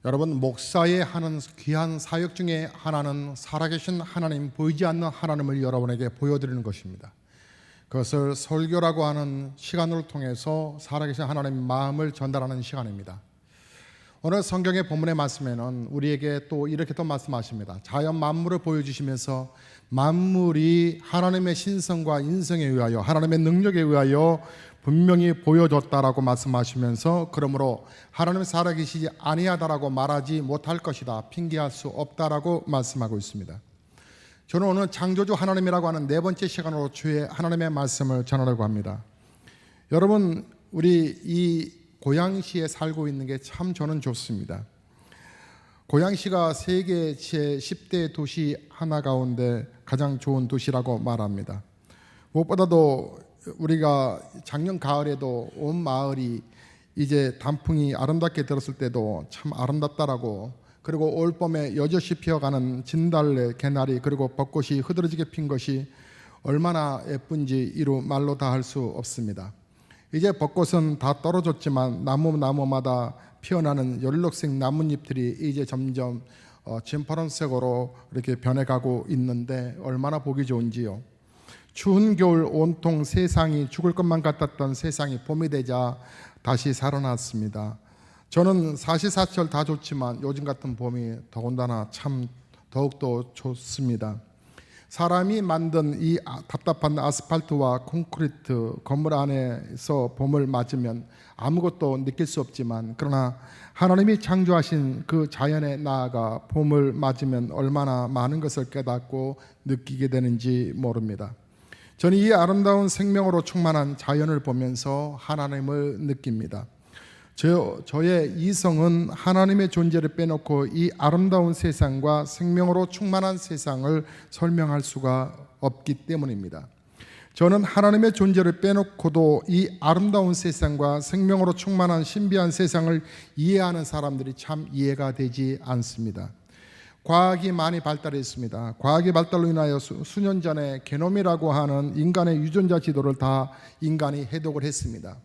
여러분, 목사의 하는 귀한 사역 중에 하나는 살아계신 하나님, 보이지 않는 하나님을 여러분에게 보여드리는 것입니다. 그것을 설교라고 하는 시간을 통해서 살아계신 하나님의 마음을 전달하는 시간입니다. 오늘 성경의 본문의 말씀에는 우리에게 또 이렇게 또 말씀하십니다. 자연 만물을 보여주시면서 만물이 하나님의 신성과 인성에 의하여, 하나님의 능력에 의하여 분명히 보여줬다라고 말씀하시면서, 그러므로 하나님 살아계시지 아니하다라고 말하지 못할 것이다, 핑계할 수 없다라고 말씀하고 있습니다. 저는 오늘 창조주 하나님이라고 하는 네 번째 시간으로 주의 하나님의 말씀을 전하려고 합니다. 여러분, 우리 이 고양시에 살고 있는 게 참 저는 좋습니다. 고양시가 세계 제10대 도시 하나 가운데 가장 좋은 도시라고 말합니다. 무엇보다도 우리가 작년 가을에도 온 마을이 이제 단풍이 아름답게 들었을 때도 참 아름답다라고, 그리고 올 봄에 여럿이 피어가는 진달래, 개나리, 그리고 벚꽃이 흐드러지게 핀 것이 얼마나 예쁜지 이루 말로 다 할 수 없습니다. 이제 벚꽃은 다 떨어졌지만 나무마다 피어나는 연록색 나뭇잎들이 이제 점점 진파란색으로 이렇게 변해가고 있는데 얼마나 보기 좋은지요. 추운 겨울 온통 세상이 죽을 것만 같았던 세상이 봄이 되자 다시 살아났습니다. 저는 사시사철 다 좋지만 요즘 같은 봄이 더군다나 참 더욱더 좋습니다. 사람이 만든 이 답답한 아스팔트와 콘크리트 건물 안에서 봄을 맞으면 아무것도 느낄 수 없지만, 그러나 하나님이 창조하신 그 자연에 나아가 봄을 맞으면 얼마나 많은 것을 깨닫고 느끼게 되는지 모릅니다. 저는 이 아름다운 생명으로 충만한 자연을 보면서 하나님을 느낍니다. 저의 이성은 하나님의 존재를 빼놓고 이 아름다운 세상과 생명으로 충만한 세상을 설명할 수가 없기 때문입니다. 저는 하나님의 존재를 빼놓고도 이 아름다운 세상과 생명으로 충만한 신비한 세상을 이해하는 사람들이 참 이해가 되지 않습니다. 과학이 많이 발달했습니다. 과학의 발달로 인하여 수년 전에 게놈이라고 하는 인간의 유전자 지도를 다 인간이 해독을 했습니다.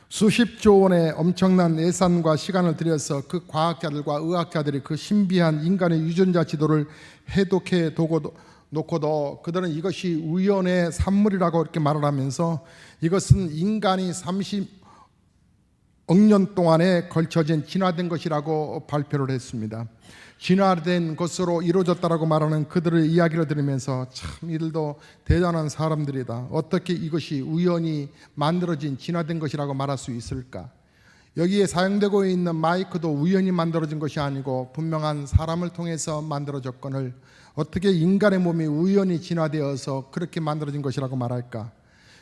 수십조 원의 엄청난 예산과 시간을 들여서 그 과학자들과 의학자들이 그 신비한 인간의 유전자 지도를 해독해 놓고도 그들은 이것이 우연의 산물이라고 이렇게 말을 하면서 이것은 인간이 30억 년 동안에 걸쳐진 진화된 것이라고 발표를 했습니다. 진화된 것으로 이루어졌다라고 말하는 그들의 이야기를 들으면서 참 이들도 대단한 사람들이다. 어떻게 이것이 우연히 만들어진 진화된 것이라고 말할 수 있을까? 여기에 사용되고 있는 마이크도 우연히 만들어진 것이 아니고 분명한 사람을 통해서 만들어졌거늘 어떻게 인간의 몸이 우연히 진화되어서 그렇게 만들어진 것이라고 말할까?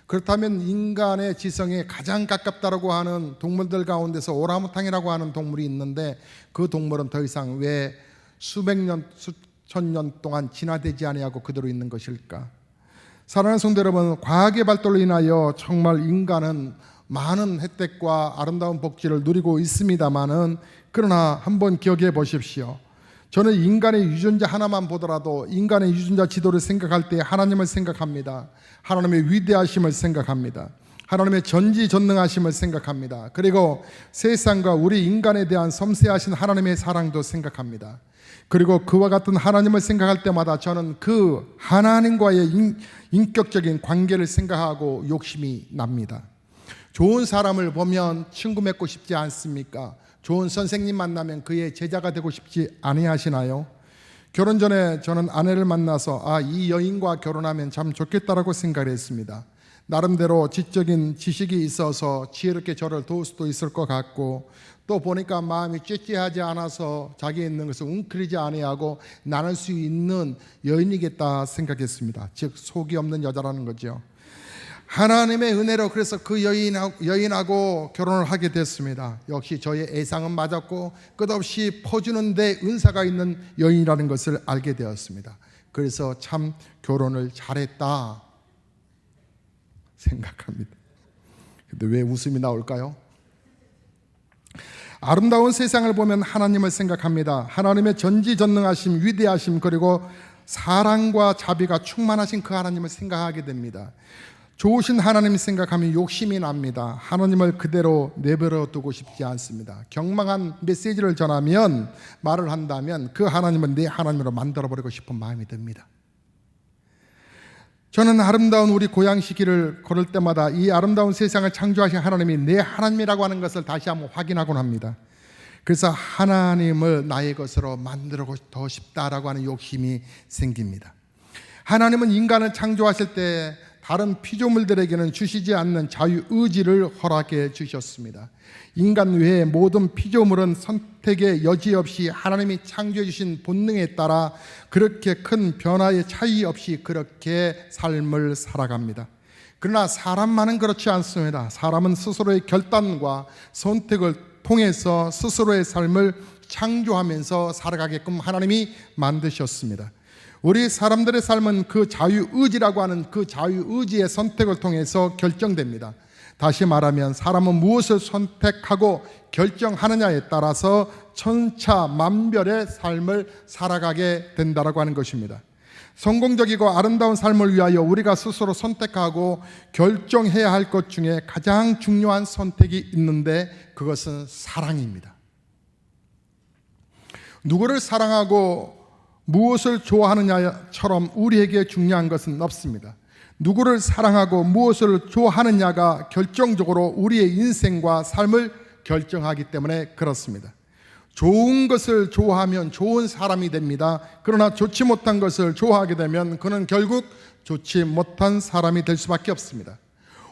그렇다면 인간의 지성에 가장 가깝다라고 하는 동물들 가운데서 오랑우탕이라고 하는 동물이 있는데 그 동물은 더 이상 왜 수백 년, 수천 년 동안 진화되지 아니하고 그대로 있는 것일까? 사랑하는 성도 여러분, 과학의 발달로 인하여 정말 인간은 많은 혜택과 아름다운 복지를 누리고 있습니다마는, 그러나 한번 기억해 보십시오. 저는 인간의 유전자 하나만 보더라도 인간의 유전자 지도를 생각할 때 하나님을 생각합니다. 하나님의 위대하심을 생각합니다. 하나님의 전지전능하심을 생각합니다. 그리고 세상과 우리 인간에 대한 섬세하신 하나님의 사랑도 생각합니다. 그리고 그와 같은 하나님을 생각할 때마다 저는 그 하나님과의 인격적인 관계를 생각하고 욕심이 납니다. 좋은 사람을 보면 친구 맺고 싶지 않습니까? 좋은 선생님 만나면 그의 제자가 되고 싶지 아니하시나요? 결혼 전에 저는 아내를 만나서 이 여인과 결혼하면 참 좋겠다라고 생각을 했습니다. 나름대로 지적인 지식이 있어서 지혜롭게 저를 도울 수도 있을 것 같고, 또 보니까 마음이 찌찌하지 않아서 자기 있는 것을 웅크리지 아니하고 나눌 수 있는 여인이겠다 생각했습니다. 즉 속이 없는 여자라는 거죠. 하나님의 은혜로 그래서 그 여인하고 결혼을 하게 됐습니다. 역시 저의 예상은 맞았고 끝없이 퍼주는 데 은사가 있는 여인이라는 것을 알게 되었습니다. 그래서 참 결혼을 잘했다 생각합니다. 근데 왜 웃음이 나올까요? 아름다운 세상을 보면 하나님을 생각합니다. 하나님의 전지전능하심, 위대하심, 그리고 사랑과 자비가 충만하신 그 하나님을 생각하게 됩니다. 좋으신 하나님 생각하면 욕심이 납니다. 하나님을 그대로 내버려 두고 싶지 않습니다. 경망한 메시지를 전하면, 말을 한다면 그 하나님은 내 하나님으로 만들어버리고 싶은 마음이 듭니다. 저는 아름다운 우리 고향시 길을 걸을 때마다 이 아름다운 세상을 창조하신 하나님이 내 하나님이라고 하는 것을 다시 한번 확인하곤 합니다. 그래서 하나님을 나의 것으로 만들고 더 싶다라고 하는 욕심이 생깁니다. 하나님은 인간을 창조하실 때 다른 피조물들에게는 주시지 않는 자유의지를 허락해 주셨습니다. 인간 외의 모든 피조물은 선택의 여지 없이 하나님이 창조해 주신 본능에 따라 그렇게 큰 변화의 차이 없이 그렇게 삶을 살아갑니다. 그러나 사람만은 그렇지 않습니다. 사람은 스스로의 결단과 선택을 통해서 스스로의 삶을 창조하면서 살아가게끔 하나님이 만드셨습니다. 우리 사람들의 삶은 그 자유의지라고 하는 그 자유의지의 선택을 통해서 결정됩니다. 다시 말하면 사람은 무엇을 선택하고 결정하느냐에 따라서 천차만별의 삶을 살아가게 된다고 하는 것입니다. 성공적이고 아름다운 삶을 위하여 우리가 스스로 선택하고 결정해야 할 것 중에 가장 중요한 선택이 있는데 그것은 사랑입니다. 누구를 사랑하고 무엇을 좋아하느냐처럼 우리에게 중요한 것은 없습니다. 누구를 사랑하고 무엇을 좋아하느냐가 결정적으로 우리의 인생과 삶을 결정하기 때문에 그렇습니다. 좋은 것을 좋아하면 좋은 사람이 됩니다. 그러나 좋지 못한 것을 좋아하게 되면 그는 결국 좋지 못한 사람이 될 수밖에 없습니다.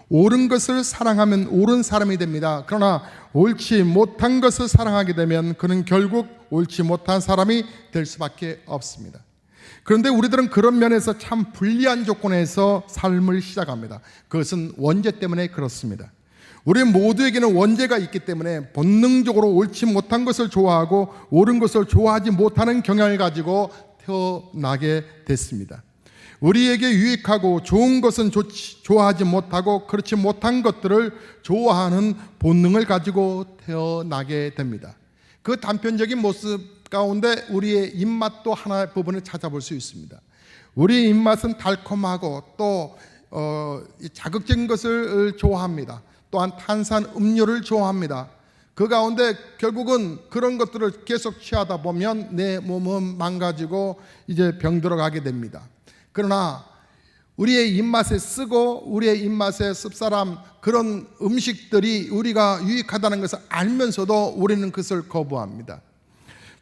옳은 것을 사랑하면 옳은 사람이 됩니다. 그러나 옳지 못한 것을 사랑하게 되면 그는 결국 옳지 못한 사람이 될 수밖에 없습니다. 그런데 우리들은 그런 면에서 참 불리한 조건에서 삶을 시작합니다. 그것은 원죄 때문에 그렇습니다. 우리 모두에게는 원죄가 있기 때문에 본능적으로 옳지 못한 것을 좋아하고 옳은 것을 좋아하지 못하는 경향을 가지고 태어나게 됐습니다. 우리에게 유익하고 좋은 것은 좋아하지 못하고 그렇지 못한 것들을 좋아하는 본능을 가지고 태어나게 됩니다. 그 단편적인 모습 가운데 우리의 입맛도 하나의 부분을 찾아볼 수 있습니다. 우리의 입맛은 달콤하고 또 자극적인 것을 좋아합니다. 또한 탄산 음료를 좋아합니다. 그 가운데 결국은 그런 것들을 계속 취하다 보면 내 몸은 망가지고 이제 병들어가게 됩니다. 그러나 우리의 입맛에 쓰고 우리의 입맛에 씁싸람 그런 음식들이 우리가 유익하다는 것을 알면서도 우리는 그것을 거부합니다.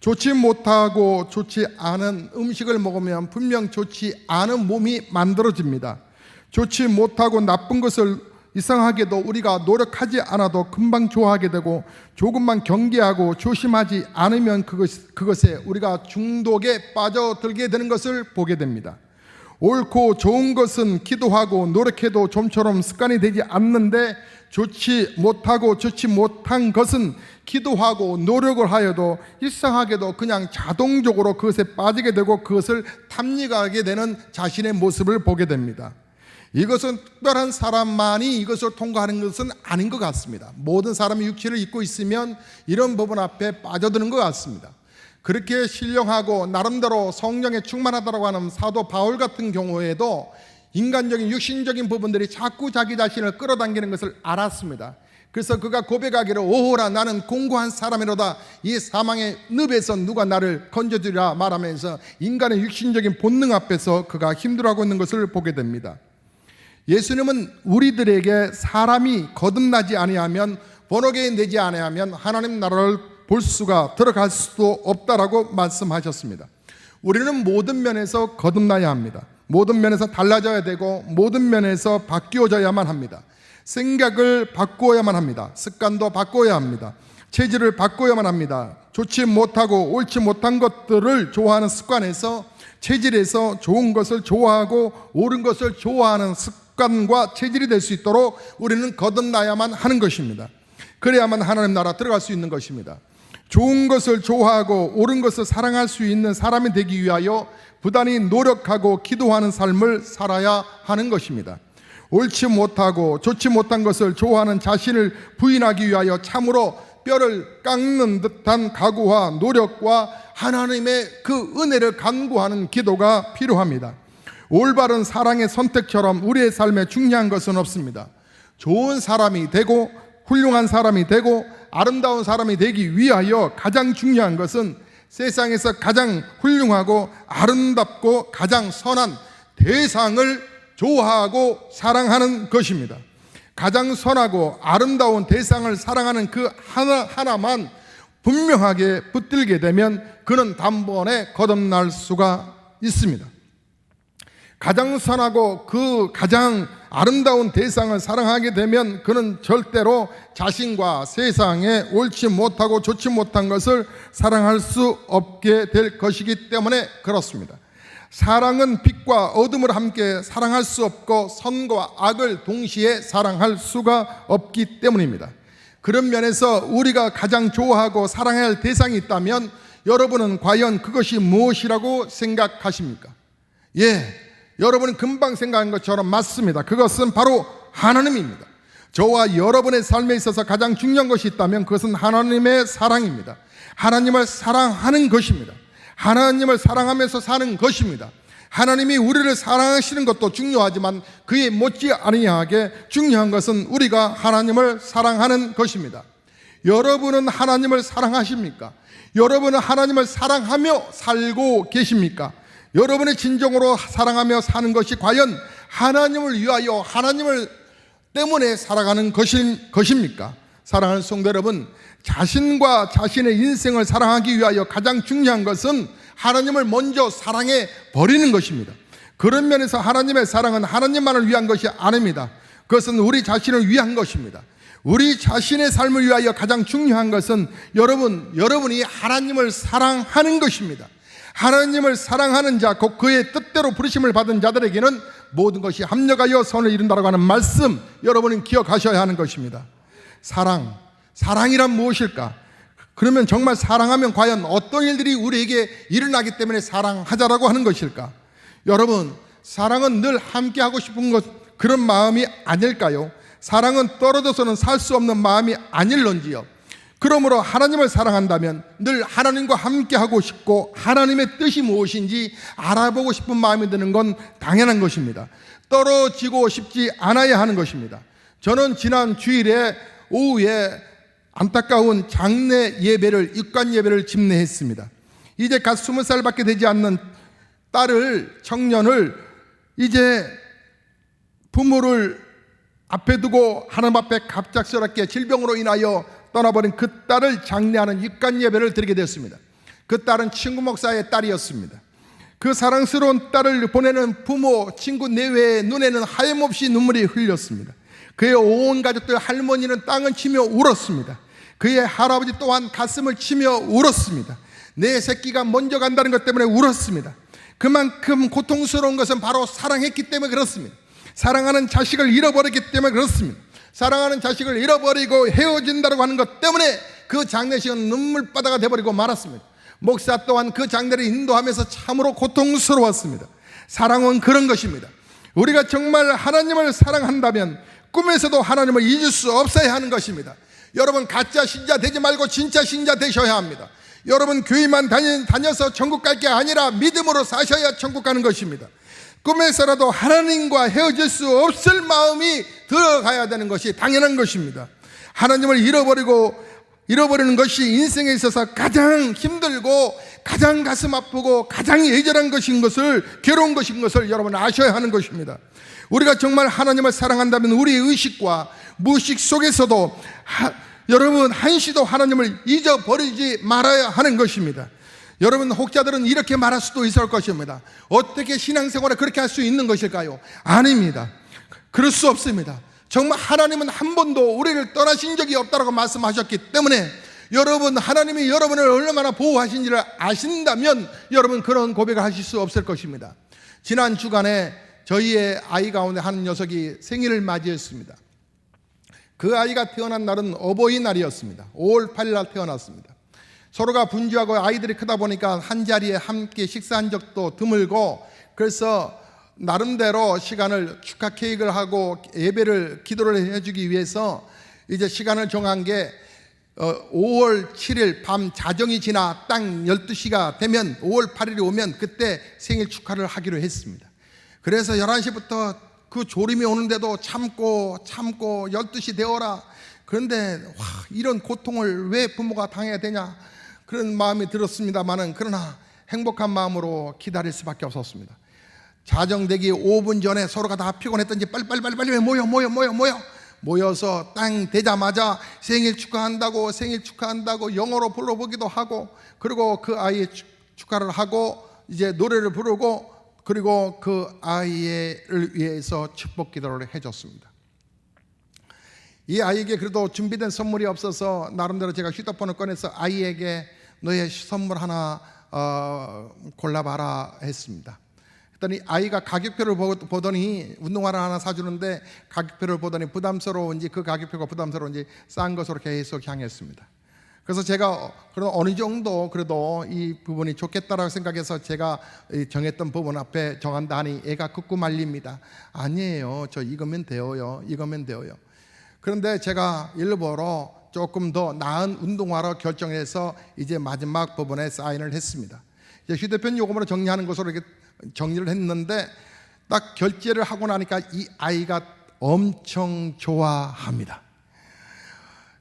좋지 못하고 좋지 않은 음식을 먹으면 분명 좋지 않은 몸이 만들어집니다. 좋지 못하고 나쁜 것을 이상하게도 우리가 노력하지 않아도 금방 좋아하게 되고 조금만 경계하고 조심하지 않으면 그것에 우리가 중독에 빠져들게 되는 것을 보게 됩니다. 옳고 좋은 것은 기도하고 노력해도 좀처럼 습관이 되지 않는데 좋지 못하고 좋지 못한 것은 기도하고 노력을 하여도 이상하게도 그냥 자동적으로 그것에 빠지게 되고 그것을 탐닉하게 되는 자신의 모습을 보게 됩니다. 이것은 특별한 사람만이 이것을 통과하는 것은 아닌 것 같습니다. 모든 사람이 육체를 입고 있으면 이런 부분 앞에 빠져드는 것 같습니다. 그렇게 신령하고 나름대로 성령에 충만하다고 하는 사도 바울 같은 경우에도 인간적인 육신적인 부분들이 자꾸 자기 자신을 끌어당기는 것을 알았습니다. 그래서 그가 고백하기를 오호라 나는 공고한 사람이로다 이 사망의 늪에서 누가 나를 건져주리라 말하면서 인간의 육신적인 본능 앞에서 그가 힘들어하고 있는 것을 보게 됩니다. 예수님은 우리들에게 사람이 거듭나지 아니하면 번호에 내지 아니하면 하나님 나라를 볼 수가 들어갈 수도 없다라고 말씀하셨습니다. 우리는 모든 면에서 거듭나야 합니다. 모든 면에서 달라져야 되고 모든 면에서 바뀌어져야만 합니다. 생각을 바꾸어야만 합니다. 습관도 바꿔야 합니다. 체질을 바꿔야만 합니다. 좋지 못하고 옳지 못한 것들을 좋아하는 습관에서 체질에서 좋은 것을 좋아하고 옳은 것을 좋아하는 습관과 체질이 될 수 있도록 우리는 거듭나야만 하는 것입니다. 그래야만 하나님 나라 들어갈 수 있는 것입니다. 좋은 것을 좋아하고 옳은 것을 사랑할 수 있는 사람이 되기 위하여 부단히 노력하고 기도하는 삶을 살아야 하는 것입니다. 옳지 못하고 좋지 못한 것을 좋아하는 자신을 부인하기 위하여 참으로 뼈를 깎는 듯한 각오와 노력과 하나님의 그 은혜를 간구하는 기도가 필요합니다. 올바른 사랑의 선택처럼 우리의 삶에 중요한 것은 없습니다. 좋은 사람이 되고 훌륭한 사람이 되고 아름다운 사람이 되기 위하여 가장 중요한 것은 세상에서 가장 훌륭하고 아름답고 가장 선한 대상을 좋아하고 사랑하는 것입니다. 가장 선하고 아름다운 대상을 사랑하는 그 하나만 분명하게 붙들게 되면 그는 단번에 거듭날 수가 있습니다. 가장 선하고 그 가장 아름다운 대상을 사랑하게 되면 그는 절대로 자신과 세상에 옳지 못하고 좋지 못한 것을 사랑할 수 없게 될 것이기 때문에 그렇습니다. 사랑은 빛과 어둠을 함께 사랑할 수 없고 선과 악을 동시에 사랑할 수가 없기 때문입니다. 그런 면에서 우리가 가장 좋아하고 사랑해야 할 대상이 있다면 여러분은 과연 그것이 무엇이라고 생각하십니까? 여러분은 금방 생각한 것처럼 맞습니다. 그것은 바로 하나님입니다. 저와 여러분의 삶에 있어서 가장 중요한 것이 있다면 그것은 하나님의 사랑입니다. 하나님을 사랑하는 것입니다. 하나님을 사랑하면서 사는 것입니다. 하나님이 우리를 사랑하시는 것도 중요하지만 그에 못지 아니하게 중요한 것은 우리가 하나님을 사랑하는 것입니다. 여러분은 하나님을 사랑하십니까? 여러분은 하나님을 사랑하며 살고 계십니까? 여러분의 진정으로 사랑하며 사는 것이 과연 하나님을 위하여 하나님을 때문에 살아가는 것입니까? 사랑하는 성도 여러분, 자신과 자신의 인생을 사랑하기 위하여 가장 중요한 것은 하나님을 먼저 사랑해 버리는 것입니다. 그런 면에서 하나님의 사랑은 하나님만을 위한 것이 아닙니다. 그것은 우리 자신을 위한 것입니다. 우리 자신의 삶을 위하여 가장 중요한 것은 여러분이 하나님을 사랑하는 것입니다. 하나님을 사랑하는 자, 곧 그의 뜻대로 부르심을 받은 자들에게는 모든 것이 합력하여 선을 이룬다라고 하는 말씀, 여러분은 기억하셔야 하는 것입니다. 사랑이란 무엇일까? 그러면 정말 사랑하면 과연 어떤 일들이 우리에게 일어나기 때문에 사랑하자라고 하는 것일까? 여러분, 사랑은 늘 함께하고 싶은 그런 마음이 아닐까요? 사랑은 떨어져서는 살 수 없는 마음이 아닐런지요. 그러므로 하나님을 사랑한다면 늘 하나님과 함께하고 싶고 하나님의 뜻이 무엇인지 알아보고 싶은 마음이 드는 건 당연한 것입니다. 떨어지고 싶지 않아야 하는 것입니다. 저는 지난 주일에 오후에 안타까운 장례 예배를, 입관 예배를 집례했습니다. 이제 갓 20살밖에 되지 않는 청년을 이제 부모를 앞에 두고 하나님 앞에 갑작스럽게 질병으로 인하여 떠나버린 그 딸을 장례하는 입관 예배를 드리게 되었습니다. 그 딸은 친구 목사의 딸이었습니다. 그 사랑스러운 딸을 보내는 부모, 친구 내외의 눈에는 하염없이 눈물이 흘렸습니다. 그의 온 가족들, 할머니는 땅을 치며 울었습니다. 그의 할아버지 또한 가슴을 치며 울었습니다. 내 새끼가 먼저 간다는 것 때문에 울었습니다. 그만큼 고통스러운 것은 바로 사랑했기 때문에 그렇습니다. 사랑하는 자식을 잃어버렸기 때문에 그렇습니다. 사랑하는 자식을 잃어버리고 헤어진다고 하는 것 때문에 그 장례식은 눈물바다가 되어버리고 말았습니다. 목사 또한 그 장례를 인도하면서 참으로 고통스러웠습니다. 사랑은 그런 것입니다. 우리가 정말 하나님을 사랑한다면 꿈에서도 하나님을 잊을 수 없어야 하는 것입니다. 여러분, 가짜 신자 되지 말고 진짜 신자 되셔야 합니다. 여러분, 교회만 다녀서 천국 갈 게 아니라 믿음으로 사셔야 천국 가는 것입니다. 꿈에서라도 하나님과 헤어질 수 없을 마음이 들어가야 되는 것이 당연한 것입니다. 하나님을 잃어버리는 것이 인생에 있어서 가장 힘들고 가장 가슴 아프고 가장 예절한 것인 것을, 괴로운 것인 것을 여러분 아셔야 하는 것입니다. 우리가 정말 하나님을 사랑한다면 우리의 의식과 무의식 속에서도 여러분 한시도 하나님을 잊어버리지 말아야 하는 것입니다. 여러분, 혹자들은 이렇게 말할 수도 있을 것입니다. 어떻게 신앙생활을 그렇게 할 수 있는 것일까요? 아닙니다. 그럴 수 없습니다. 정말 하나님은 한 번도 우리를 떠나신 적이 없다고 말씀하셨기 때문에 여러분, 하나님이 여러분을 얼마나 보호하신지를 아신다면 여러분 그런 고백을 하실 수 없을 것입니다. 지난 주간에 저희의 아이 가운데 한 녀석이 생일을 맞이했습니다. 그 아이가 태어난 날은 어버이날이었습니다. 5월 8일 날 태어났습니다. 서로가 분주하고 아이들이 크다 보니까 한자리에 함께 식사한 적도 드물고, 그래서 나름대로 시간을 축하 케이크를 하고 예배를, 기도를 해주기 위해서 이제 시간을 정한 게 5월 7일 밤 자정이 지나 딱 12시가 되면 5월 8일이 오면 그때 생일 축하를 하기로 했습니다. 그래서 11시부터 그 조림이 오는데도 참고 12시 되어라. 그런데 이런 고통을 왜 부모가 당해야 되냐, 그런 마음이 들었습니다만은, 그러나 행복한 마음으로 기다릴 수밖에 없었습니다. 자정되기 5분 전에 서로가 다 피곤했던지 빨리 모여서 땅 되자마자 생일 축하한다고 영어로 불러보기도 하고, 그리고 그 아이의 축하를 하고 이제 노래를 부르고, 그리고 그 아이를 위해서 축복 기도를 해줬습니다. 이 아이에게 그래도 준비된 선물이 없어서 나름대로 제가 휴대폰을 꺼내서 아이에게 너의 선물 하나 골라봐라 했습니다. 그랬더니 아이가 가격표를 보더니 운동화를 하나 사주는데 가격표를 보더니 부담스러운지, 그 가격표가 부담스러운지 싼 것으로 계속 향했습니다. 그래서 제가 그래도 어느 정도 그래도 이 부분이 좋겠다라고 생각해서 제가 정했던 부분 앞에 정한다 하니 애가 극구 말립니다. 아니에요, 저 이거면 돼요. 그런데 제가 일부러 조금 더 나은 운동화로 결정해서 이제 마지막 부분에 사인을 했습니다. 이제 휴대폰 요금으로 정리하는 것으로 이렇게 정리를 했는데, 딱 결제를 하고 나니까 이 아이가 엄청 좋아합니다.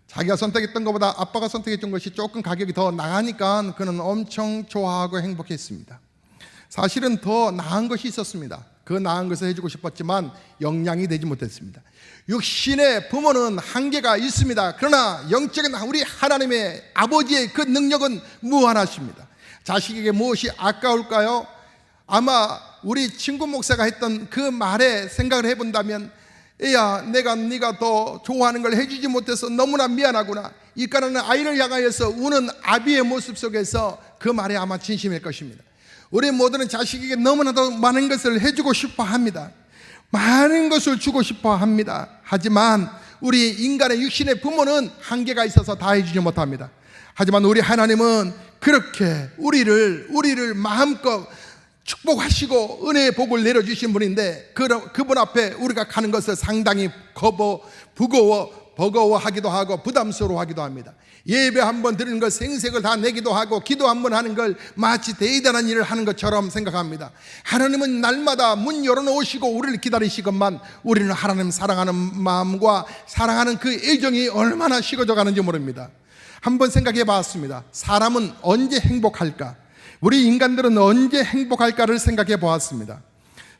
자기가 선택했던 것보다 아빠가 선택했던 것이 조금 가격이 더 나가니까 그는 엄청 좋아하고 행복했습니다. 사실은 더 나은 것이 있었습니다. 그 나은 것을 해주고 싶었지만 영향이 되지 못했습니다. 육신의 부모는 한계가 있습니다. 그러나 영적인 우리 하나님의 아버지의 그 능력은 무한하십니다. 자식에게 무엇이 아까울까요? 아마 우리 친구 목사가 했던 그 말에 생각을 해본다면, 애야, 내가 네가 더 좋아하는 걸 해주지 못해서 너무나 미안하구나, 이까는 아이를 향하여서 우는 아비의 모습 속에서 그 말이 아마 진심일 것입니다. 우리 모두는 자식에게 너무나도 많은 것을 해주고 싶어 합니다. 많은 것을 주고 싶어 합니다. 하지만 우리 인간의 육신의 부모는 한계가 있어서 다 해주지 못합니다. 하지만 우리 하나님은 그렇게 우리를 마음껏 축복하시고 은혜의 복을 내려주신 분인데, 그분 앞에 우리가 가는 것을 상당히 버거워하기도 하고 부담스러워하기도 합니다. 예배 한번 드리는 걸 생색을 다 내기도 하고, 기도 한번 하는 걸 마치 대단한 일을 하는 것처럼 생각합니다. 하나님은 날마다 문 열어놓으시고 우리를 기다리시건만, 우리는 하나님 사랑하는 마음과 사랑하는 그 애정이 얼마나 식어져 가는지 모릅니다. 한번 생각해 봤습니다. 사람은 언제 행복할까? 우리 인간들은 언제 행복할까를 생각해 보았습니다.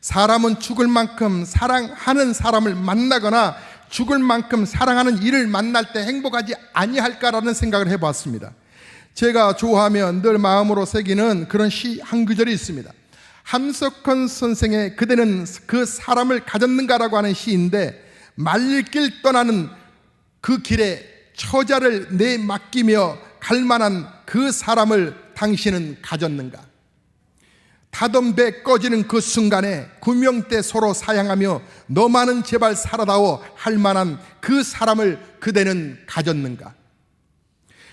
사람은 죽을 만큼 사랑하는 사람을 만나거나 죽을 만큼 사랑하는 일을 만날 때 행복하지 아니할까라는 생각을 해봤습니다. 제가 좋아하면 늘 마음으로 새기는 그런 시 한 구절이 있습니다. 함석헌 선생의 그대는 그 사람을 가졌는가라고 하는 시인데, 말길 떠나는 그 길에 처자를 내맡기며 갈 만한 그 사람을 당신은 가졌는가? 타던 배 꺼지는 그 순간에 구명대 서로 사양하며 너만은 제발 살아다오 할 만한 그 사람을 그대는 가졌는가?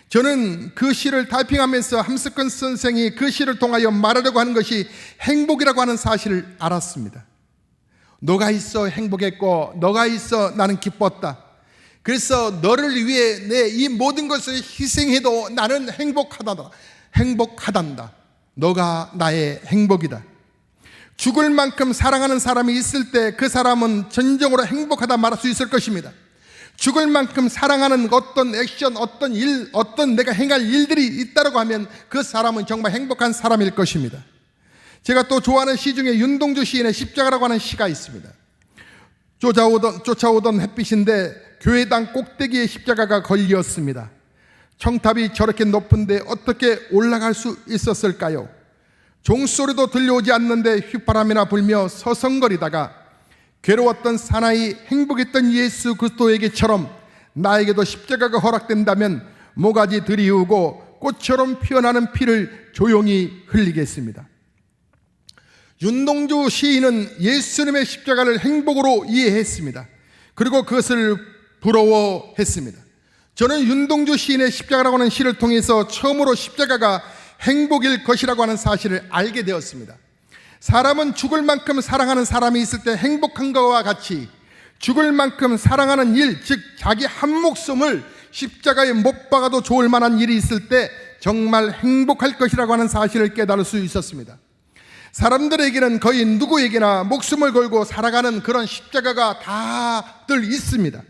저는 그 시를 타이핑하면서 함석헌 선생이 그 시를 통하여 말하려고 하는 것이 행복이라고 하는 사실을 알았습니다. 너가 있어 행복했고, 너가 있어 나는 기뻤다. 그래서 너를 위해 내 이 모든 것을 희생해도 나는 행복하단다. 너가 나의 행복이다. 죽을 만큼 사랑하는 사람이 있을 때 그 사람은 진정으로 행복하다 말할 수 있을 것입니다. 죽을 만큼 사랑하는 어떤 액션, 어떤 일, 어떤 내가 행할 일들이 있다고 하면 그 사람은 정말 행복한 사람일 것입니다. 제가 또 좋아하는 시 중에 윤동주 시인의 십자가라고 하는 시가 있습니다. 쫓아오던 햇빛인데 교회당 꼭대기에 십자가가 걸렸습니다. 청탑이 저렇게 높은데 어떻게 올라갈 수 있었을까요? 종소리도 들려오지 않는데 휘바람이나 불며 서성거리다가 괴로웠던 사나이, 행복했던 예수 그리스도에게처럼 나에게도 십자가가 허락된다면 모가지 들이우고 꽃처럼 피어나는 피를 조용히 흘리겠습니다. 윤동주 시인은 예수님의 십자가를 행복으로 이해했습니다. 그리고 그것을 부러워했습니다. 저는 윤동주 시인의 십자가라고 하는 시를 통해서 처음으로 십자가가 행복일 것이라고 하는 사실을 알게 되었습니다. 사람은 죽을 만큼 사랑하는 사람이 있을 때 행복한 것과 같이 죽을 만큼 사랑하는 일, 즉 자기 한 목숨을 십자가에 못 박아도 좋을 만한 일이 있을 때 정말 행복할 것이라고 하는 사실을 깨달을 수 있었습니다. 사람들에게는 거의 누구에게나 목숨을 걸고 살아가는 그런 십자가가 다들 있습니다.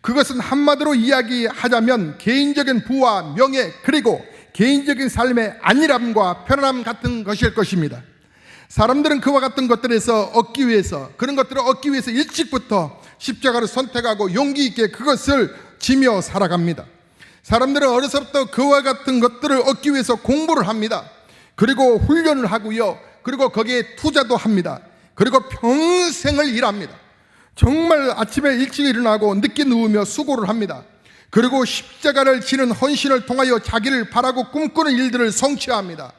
그것은 한마디로 이야기하자면 개인적인 부와 명예, 그리고 개인적인 삶의 안일함과 편안함 같은 것일 것입니다. 사람들은 그와 같은 것들에서 그런 것들을 얻기 위해서 일찍부터 십자가를 선택하고 용기 있게 그것을 지며 살아갑니다. 사람들은 어려서부터 그와 같은 것들을 얻기 위해서 공부를 합니다. 그리고 훈련을 하고요. 그리고 거기에 투자도 합니다. 그리고 평생을 일합니다. 정말 아침에 일찍 일어나고 늦게 누우며 수고를 합니다. 그리고 십자가를 지는 헌신을 통하여 자기를 바라고 꿈꾸는 일들을 성취합니다.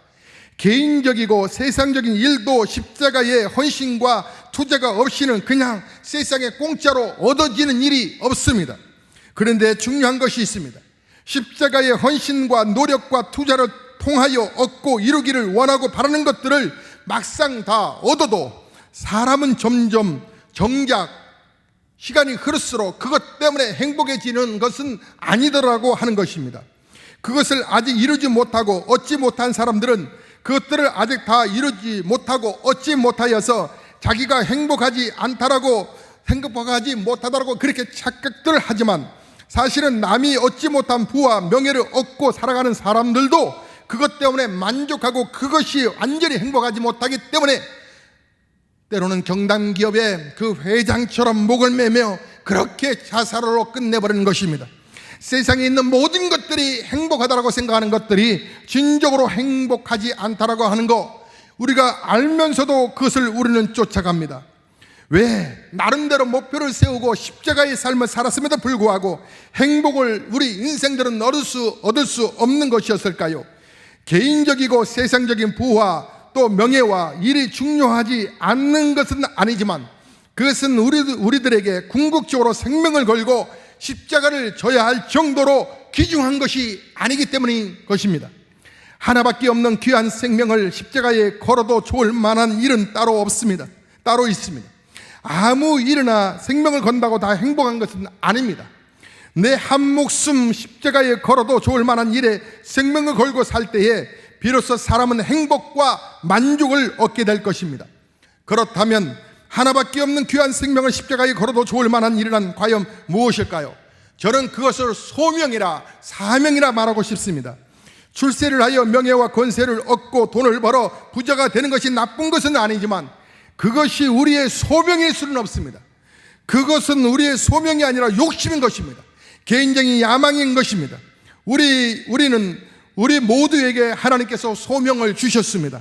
개인적이고 세상적인 일도 십자가의 헌신과 투자가 없이는 그냥 세상에 공짜로 얻어지는 일이 없습니다. 그런데 중요한 것이 있습니다. 십자가의 헌신과 노력과 투자를 통하여 얻고 이루기를 원하고 바라는 것들을 막상 다 얻어도 사람은 점점 정작 시간이 흐를수록 그것 때문에 행복해지는 것은 아니더라고 하는 것입니다. 그것을 아직 이루지 못하고 얻지 못한 사람들은 그것들을 아직 다 이루지 못하고 얻지 못하여서 자기가 행복하지 못하다라고 그렇게 착각들을 하지만, 사실은 남이 얻지 못한 부와 명예를 얻고 살아가는 사람들도 그것 때문에 만족하고 그것이 완전히 행복하지 못하기 때문에 때로는 경담기업의 그 회장처럼 목을 매며 그렇게 자살로 끝내버리는 것입니다. 세상에 있는 모든 것들이 행복하다고 생각하는 것들이 진정으로 행복하지 않다라고 하는 거, 우리가 알면서도 그것을 우리는 쫓아갑니다. 왜? 나름대로 목표를 세우고 십자가의 삶을 살았음에도 불구하고 행복을 우리 인생들은 얻을 수 없는 것이었을까요? 개인적이고 세상적인 부와 또 명예와 일이 중요하지 않는 것은 아니지만, 그것은 우리들에게 궁극적으로 생명을 걸고 십자가를 져야 할 정도로 귀중한 것이 아니기 때문인 것입니다. 하나밖에 없는 귀한 생명을 십자가에 걸어도 좋을 만한 일은 따로 있습니다. 아무 일이나 생명을 건다고 다 행복한 것은 아닙니다. 내 한 목숨 십자가에 걸어도 좋을 만한 일에 생명을 걸고 살 때에 비로소 사람은 행복과 만족을 얻게 될 것입니다. 그렇다면 하나밖에 없는 귀한 생명을 십자가에 걸어도 좋을 만한 일이란 과연 무엇일까요? 저는 그것을 소명이라 사명이라 말하고 싶습니다. 출세를 하여 명예와 권세를 얻고 돈을 벌어 부자가 되는 것이 나쁜 것은 아니지만 그것이 우리의 소명일 수는 없습니다. 그것은 우리의 소명이 아니라 욕심인 것입니다. 개인적인 야망인 것입니다. 우리 모두에게 하나님께서 소명을 주셨습니다.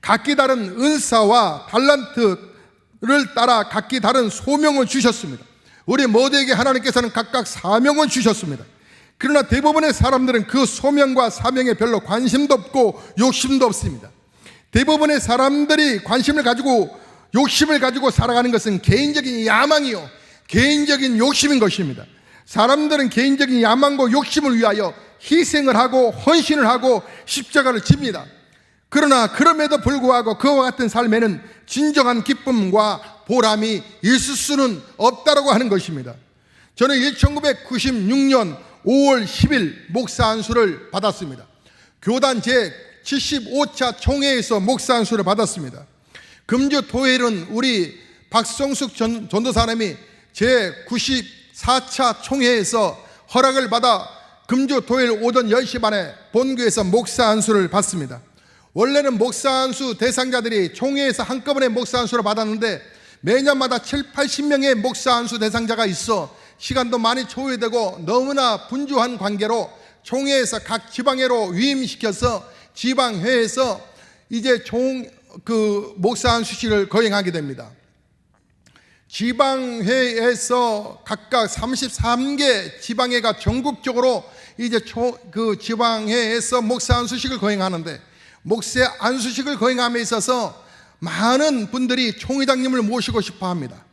각기 다른 은사와 달란트를 따라 각기 다른 소명을 주셨습니다. 우리 모두에게 하나님께서는 각각 사명을 주셨습니다. 그러나 대부분의 사람들은 그 소명과 사명에 별로 관심도 없고 욕심도 없습니다. 대부분의 사람들이 관심을 가지고 욕심을 가지고 살아가는 것은 개인적인 야망이요, 개인적인 욕심인 것입니다. 사람들은 개인적인 야망과 욕심을 위하여 희생을 하고 헌신을 하고 십자가를 집니다. 그러나 그럼에도 불구하고 그와 같은 삶에는 진정한 기쁨과 보람이 있을 수는 없다라고 하는 것입니다. 저는 1996년 5월 10일 목사 안수를 받았습니다. 교단 제75차 총회에서 목사 안수를 받았습니다. 금주 토요일은 우리 박성숙 전도사님이 제94차 총회에서 허락을 받아 금주 토요일 오전 10시 반에 본교에서 목사 안수를 받습니다. 원래는 목사 안수 대상자들이 총회에서 한꺼번에 목사 안수를 받았는데 매년마다 7, 80명의 목사 안수 대상자가 있어 시간도 많이 소요되고 너무나 분주한 관계로 총회에서 각 지방회로 위임시켜서 지방회에서 이제 목사 안수식을 거행하게 됩니다. 지방회에서 각각 33개 지방회가 전국적으로 이제 그 지방회에서 목사 안수식을 거행하는데, 목사 안수식을 거행함에 있어서 많은 분들이 총회장님을 모시고 싶어 합니다.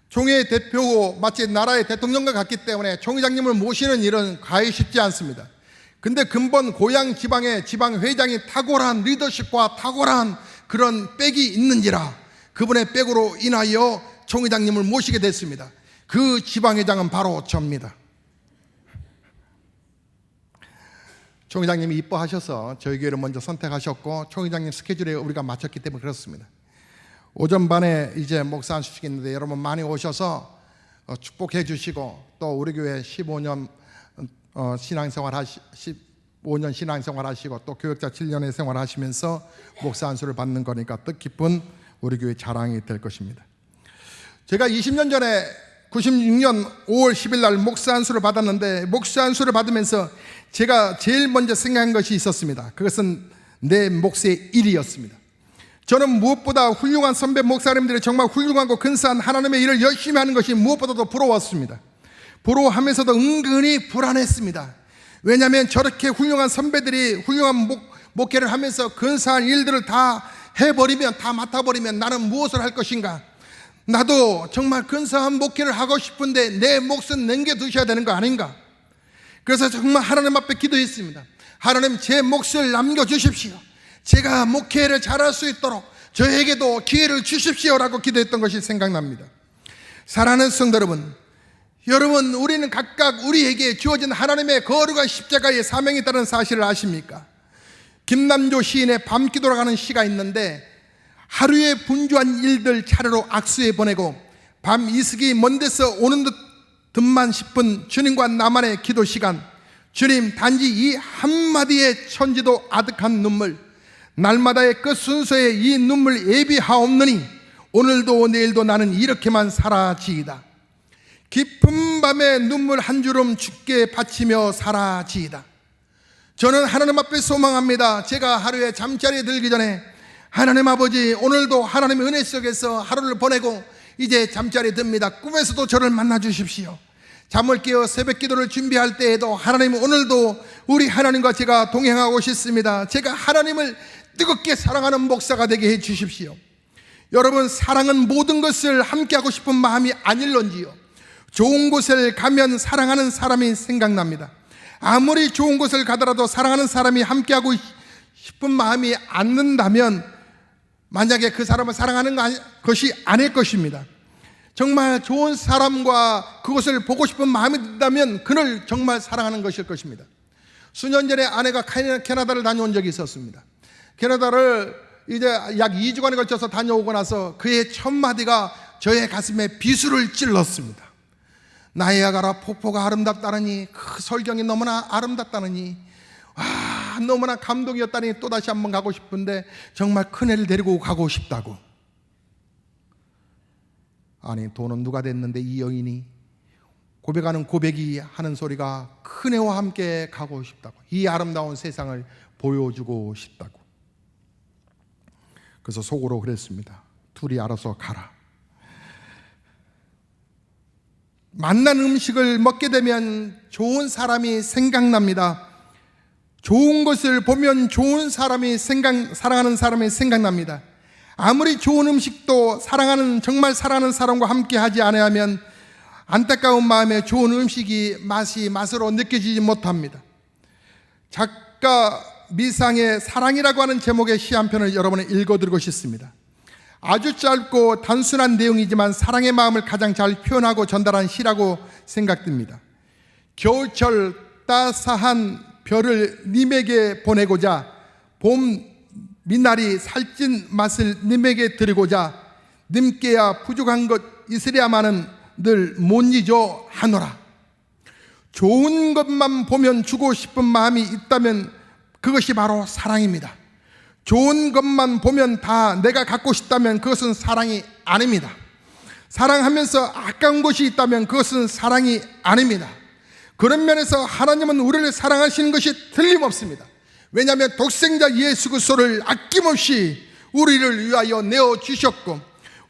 총회 대표고 마치 나라의 대통령과 같기 때문에 총회장님을 모시는 일은 가히 쉽지 않습니다. 근데 근본 고향 지방의 지방회장이 탁월한 리더십과 탁월한 그런 백이 있는지라 그분의 백으로 인하여 총회장님을 모시게 됐습니다. 그 지방회장은 바로 저입니다. 총회장님이 이뻐하셔서 저희 교회를 먼저 선택하셨고 총회장님 스케줄에 우리가 맞췄기 때문에 그렇습니다. 오전 반에 이제 목사 안수식이 있는데 여러분 많이 오셔서 축복해 주시고 또 우리 교회 15년 신앙생활 15년 신앙생활 하시고 또 교역자 7년의 생활 하시면서 목사 안수를 받는 거니까 뜻깊은 우리 교회 자랑이 될 것입니다. 제가 20년 전에 96년 5월 10일 날 목사 안수를 받았는데 목사 안수를 받으면서 제가 제일 먼저 생각한 것이 있었습니다. 그것은 내 몫의 일이었습니다. 저는 무엇보다 훌륭한 선배 목사님들이 정말 훌륭하고 근사한 하나님의 일을 열심히 하는 것이 무엇보다도 부러웠습니다. 부러워하면서도 은근히 불안했습니다. 왜냐하면 저렇게 훌륭한 선배들이 훌륭한 목회를 하면서 근사한 일들을 다 해버리면, 다 맡아버리면 나는 무엇을 할 것인가? 나도 정말 근사한 목회를 하고 싶은데 내 몫은 남겨두셔야 되는 거 아닌가? 그래서 정말 하나님 앞에 기도했습니다. 하나님, 제 몫을 남겨주십시오. 제가 목회를 잘할 수 있도록 저에게도 기회를 주십시오라고 기도했던 것이 생각납니다. 사랑하는 성도 여러분, 우리는 각각 우리에게 주어진 하나님의 거룩한 십자가의 사명이 있다는 사실을 아십니까? 김남조 시인의 밤기도라고 하는 시가 있는데 하루의 분주한 일들 차례로 악수해 보내고 밤 이슬이 먼 데서 오는 듯만 싶은 주님과 나만의 기도 시간, 주님, 단지 이 한마디의 천지도 아득한 눈물, 날마다의 끝 순서에 이 눈물 예비하옵느니 오늘도 내일도 나는 이렇게만 살아지이다. 깊은 밤에 눈물 한 주름 주께 바치며 살아지이다. 저는 하나님 앞에 소망합니다. 제가 하루에 잠자리에 들기 전에 하나님 아버지, 오늘도 하나님의 은혜 속에서 하루를 보내고 이제 잠자리에 듭니다. 꿈에서도 저를 만나 주십시오. 잠을 깨어 새벽 기도를 준비할 때에도 하나님, 오늘도 우리 하나님과 제가 동행하고 싶습니다. 제가 하나님을 뜨겁게 사랑하는 목사가 되게 해 주십시오. 여러분, 사랑은 모든 것을 함께하고 싶은 마음이 아닐런지요. 좋은 곳을 가면 사랑하는 사람이 생각납니다. 아무리 좋은 곳을 가더라도 사랑하는 사람이 함께하고 싶은 마음이 안 든다면 만약에 그 사람을 사랑하는 것이 아닐 것입니다. 정말 좋은 사람과 그것을 보고 싶은 마음이 든다면 그를 정말 사랑하는 것일 것입니다. 수년 전에 아내가 캐나다를 다녀온 적이 있었습니다. 캐나다를 이제 약 2주간에 걸쳐서 다녀오고 나서 그의 첫 마디가 저의 가슴에 비수를 찔렀습니다. 나이아가라 폭포가 아름답다느니, 그 설경이 너무나 아름답다느니, 너무나 감동이었다니 또다시 한번 가고 싶은데 정말 큰애를 데리고 가고 싶다고. 아니, 돈은 누가 됐는데 이 여인이 고백하는 고백이 하는 소리가 큰애와 함께 가고 싶다고, 이 아름다운 세상을 보여주고 싶다고. 그래서 속으로 그랬습니다. 둘이 알아서 가라. 맛난 음식을 먹게 되면 좋은 사람이 생각납니다. 좋은 것을 보면 좋은 사람이 사랑하는 사람이 생각납니다. 아무리 좋은 음식도 정말 사랑하는 사람과 함께 하지 않으면 안타까운 마음에 좋은 음식이 맛으로 느껴지지 못합니다. 작가 미상의 사랑이라고 하는 제목의 시 한 편을 여러분에 읽어드리고 싶습니다. 아주 짧고 단순한 내용이지만 사랑의 마음을 가장 잘 표현하고 전달한 시라고 생각됩니다. 겨울철 따스한 별을 님에게 보내고자, 봄 미나리 살찐 맛을 님에게 드리고자, 님께야 부족한 것 있으랴마는 늘 못 잊어 하노라. 좋은 것만 보면 주고 싶은 마음이 있다면 그것이 바로 사랑입니다. 좋은 것만 보면 다 내가 갖고 싶다면 그것은 사랑이 아닙니다. 사랑하면서 아까운 것이 있다면 그것은 사랑이 아닙니다. 그런 면에서 하나님은 우리를 사랑하시는 것이 틀림없습니다. 왜냐하면 독생자 예수 그리스도를 아낌없이 우리를 위하여 내어주셨고,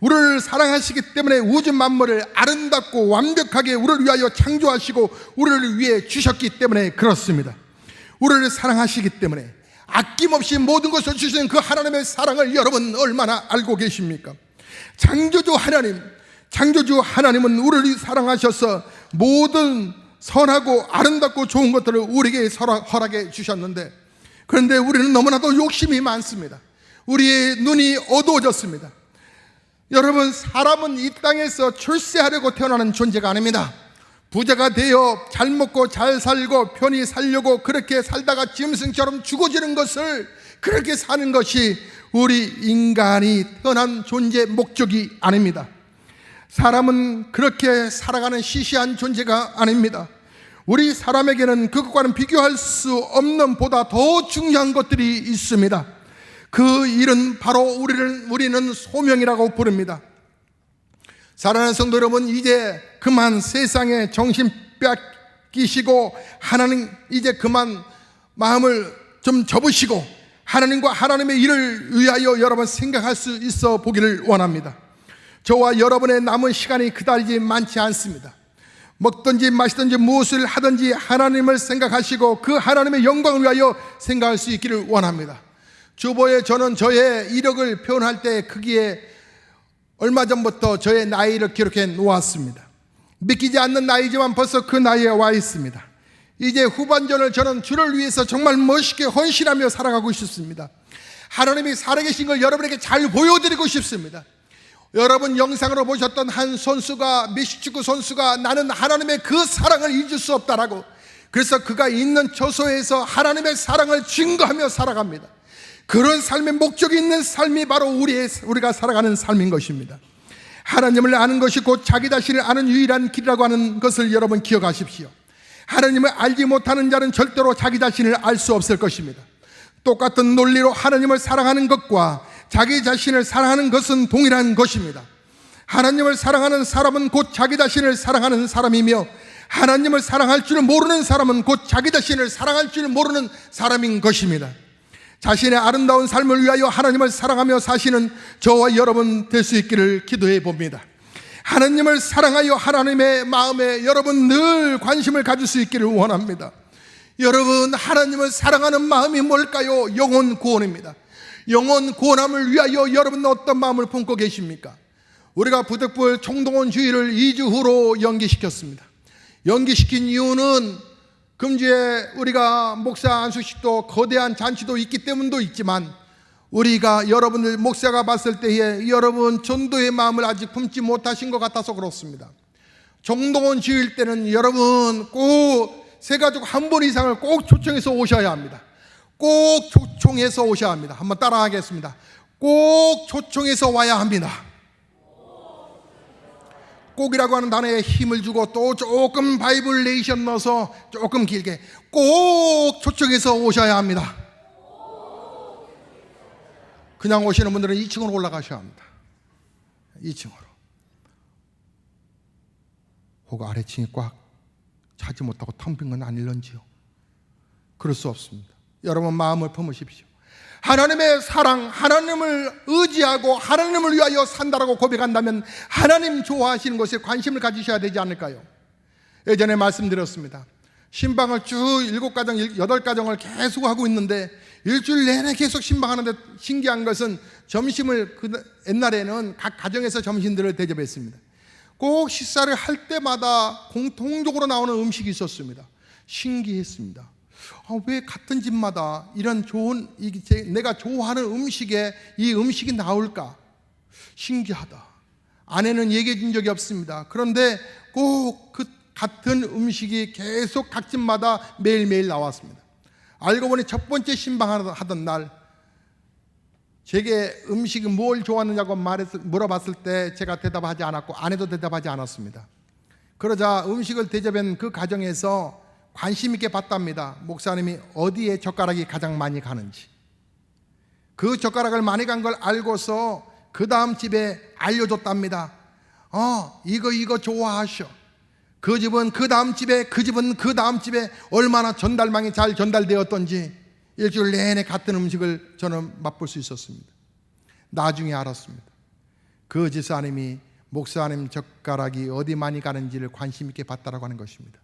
우리를 사랑하시기 때문에 우주 만물을 아름답고 완벽하게 우리를 위하여 창조하시고 우리를 위해 주셨기 때문에 그렇습니다. 우리를 사랑하시기 때문에 아낌없이 모든 것을 주시는 그 하나님의 사랑을 여러분 얼마나 알고 계십니까? 창조주 하나님은 우리를 사랑하셔서 모든 선하고 아름답고 좋은 것들을 우리에게 허락해 주셨는데, 그런데 우리는 너무나도 욕심이 많습니다. 우리의 눈이 어두워졌습니다. 여러분, 사람은 이 땅에서 출세하려고 태어나는 존재가 아닙니다. 부자가 되어 잘 먹고 잘 살고 편히 살려고 그렇게 살다가 짐승처럼 죽어지는 것을, 그렇게 사는 것이 우리 인간이 태어난 존재의 목적이 아닙니다. 사람은 그렇게 살아가는 시시한 존재가 아닙니다. 우리 사람에게는 그것과는 비교할 수 없는 보다 더 중요한 것들이 있습니다. 그 일은 바로 우리는 소명이라고 부릅니다. 사랑하는 성도 여러분, 이제 그만 세상에 정신 뺏기시고 하나님 이제 그만 마음을 좀 접으시고 하나님과 하나님의 일을 위하여 여러분 생각할 수 있어 보기를 원합니다. 저와 여러분의 남은 시간이 그다지 많지 않습니다. 먹든지 마시든지 무엇을 하든지 하나님을 생각하시고 그 하나님의 영광을 위하여 생각할 수 있기를 원합니다. 주보에 저는 저의 이력을 표현할 때 거기에 얼마 전부터 저의 나이를 기록해 놓았습니다. 믿기지 않는 나이지만 벌써 그 나이에 와 있습니다. 이제 후반전을 저는 주를 위해서 정말 멋있게 헌신하며 살아가고 싶습니다. 하나님이 살아계신 걸 여러분에게 잘 보여드리고 싶습니다. 여러분 영상으로 보셨던 한 선수가, 미식축구 선수가 나는 하나님의 그 사랑을 잊을 수 없다라고, 그래서 그가 있는 처소에서 하나님의 사랑을 증거하며 살아갑니다. 그런 삶의 목적이 있는 삶이 바로 우리가 살아가는 삶인 것입니다. 하나님을 아는 것이 곧 자기 자신을 아는 유일한 길이라고 하는 것을 여러분 기억하십시오. 하나님을 알지 못하는 자는 절대로 자기 자신을 알 수 없을 것입니다. 똑같은 논리로 하나님을 사랑하는 것과 자기 자신을 사랑하는 것은 동일한 것입니다. 하나님을 사랑하는 사람은 곧 자기 자신을 사랑하는 사람이며, 하나님을 사랑할 줄 모르는 사람은 곧 자기 자신을 사랑할 줄 모르는 사람인 것입니다. 자신의 아름다운 삶을 위하여 하나님을 사랑하며 사시는 저와 여러분 될 수 있기를 기도해 봅니다. 하나님을 사랑하여 하나님의 마음에 여러분 늘 관심을 가질 수 있기를 원합니다. 여러분, 하나님을 사랑하는 마음이 뭘까요? 영혼 구원입니다. 영혼 구원함을 위하여 여러분은 어떤 마음을 품고 계십니까? 우리가 부득불 총동원 주일을 2주 후로 연기시켰습니다. 연기시킨 이유는 금주에 우리가 목사 안수식도 거대한 잔치도 있기 때문도 있지만, 우리가 여러분들 목사가 봤을 때에 여러분 전도의 마음을 아직 품지 못하신 것 같아서 그렇습니다. 총동원 주일 때는 여러분 꼭 세 가족 한 번 이상을 꼭 초청해서 오셔야 합니다. 꼭 초청해서 오셔야 합니다. 한번 따라하겠습니다. 꼭 초청해서 와야 합니다. 꼭이라고 하는 단어에 힘을 주고 또 조금 바이블레이션 넣어서 조금 길게 꼭 초청해서 오셔야 합니다. 그냥 오시는 분들은 2층으로 올라가셔야 합니다. 2층으로. 혹 아래층이 꽉 차지 못하고 텅 빈 건 아닐런지요? 그럴 수 없습니다. 여러분 마음을 품으십시오. 하나님의 사랑, 하나님을 의지하고 하나님을 위하여 산다라고 고백한다면 하나님 좋아하시는 것에 관심을 가지셔야 되지 않을까요? 예전에 말씀드렸습니다. 신방을 쭉 7가정, 8가정을 계속 하고 있는데 일주일 내내 계속 신방하는데 신기한 것은 점심을 옛날에는 각 가정에서 점심들을 대접했습니다. 꼭 식사를 할 때마다 공통적으로 나오는 음식이 있었습니다. 신기했습니다. 왜 같은 집마다 이런 좋은, 내가 좋아하는 음식에 이 음식이 나올까? 신기하다. 아내는 얘기해 준 적이 없습니다. 그런데 꼭 그 같은 음식이 계속 각 집마다 매일매일 나왔습니다. 알고 보니 첫 번째 신방하던 날 제게 음식이 뭘 좋아하느냐고 물어봤을 때 제가 대답하지 않았고 아내도 대답하지 않았습니다. 그러자 음식을 대접한 그 가정에서 관심 있게 봤답니다. 목사님이 어디에 젓가락이 가장 많이 가는지. 그 젓가락을 많이 간 걸 알고서 그 다음 집에 알려줬답니다. 이거 좋아하셔. 그 집은 그 다음 집에, 그 집은 그 다음 집에 얼마나 전달망이 잘 전달되었던지 일주일 내내 같은 음식을 저는 맛볼 수 있었습니다. 나중에 알았습니다. 그 집사님이 목사님 젓가락이 어디 많이 가는지를 관심 있게 봤다라고 하는 것입니다.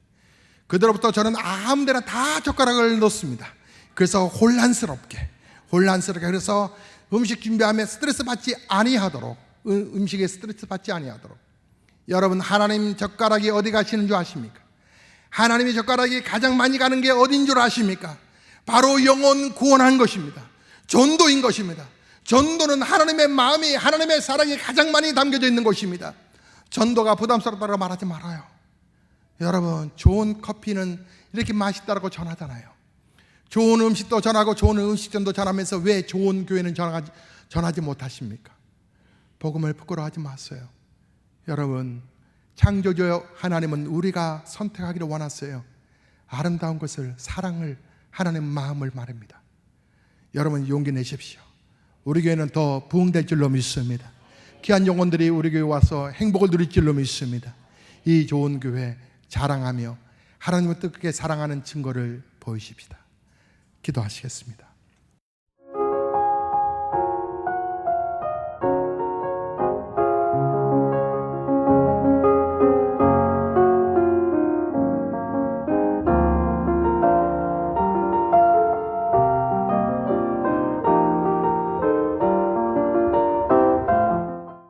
그들로부터 저는 아무 데나 다 젓가락을 넣습니다. 그래서 혼란스럽게 그래서 음식 준비하면 스트레스 받지 아니하도록, 음식에 스트레스 받지 아니하도록. 여러분, 하나님 젓가락이 어디 가시는 줄 아십니까? 하나님의 젓가락이 가장 많이 가는 게 어딘 줄 아십니까? 바로 영혼 구원한 것입니다. 전도인 것입니다. 전도는 하나님의 마음이, 하나님의 사랑이 가장 많이 담겨져 있는 것입니다. 전도가 부담스럽다고 말하지 말아요. 여러분, 좋은 커피는 이렇게 맛있다고 전하잖아요. 좋은 음식도 전하고 좋은 음식점도 전하면서 왜 좋은 교회는 전하지 못하십니까? 복음을 부끄러워하지 마세요. 여러분, 창조주 하나님은 우리가 선택하기를 원하세요. 아름다운 것을, 사랑을, 하나님 마음을 말합니다. 여러분, 용기 내십시오. 우리 교회는 더 부흥될 줄로 믿습니다. 귀한 영혼들이 우리 교회 와서 행복을 누릴 줄로 믿습니다. 이 좋은 교회 자랑하며 하나님을 뜨겁게 사랑하는 증거를 보이십시다. 기도하시겠습니다.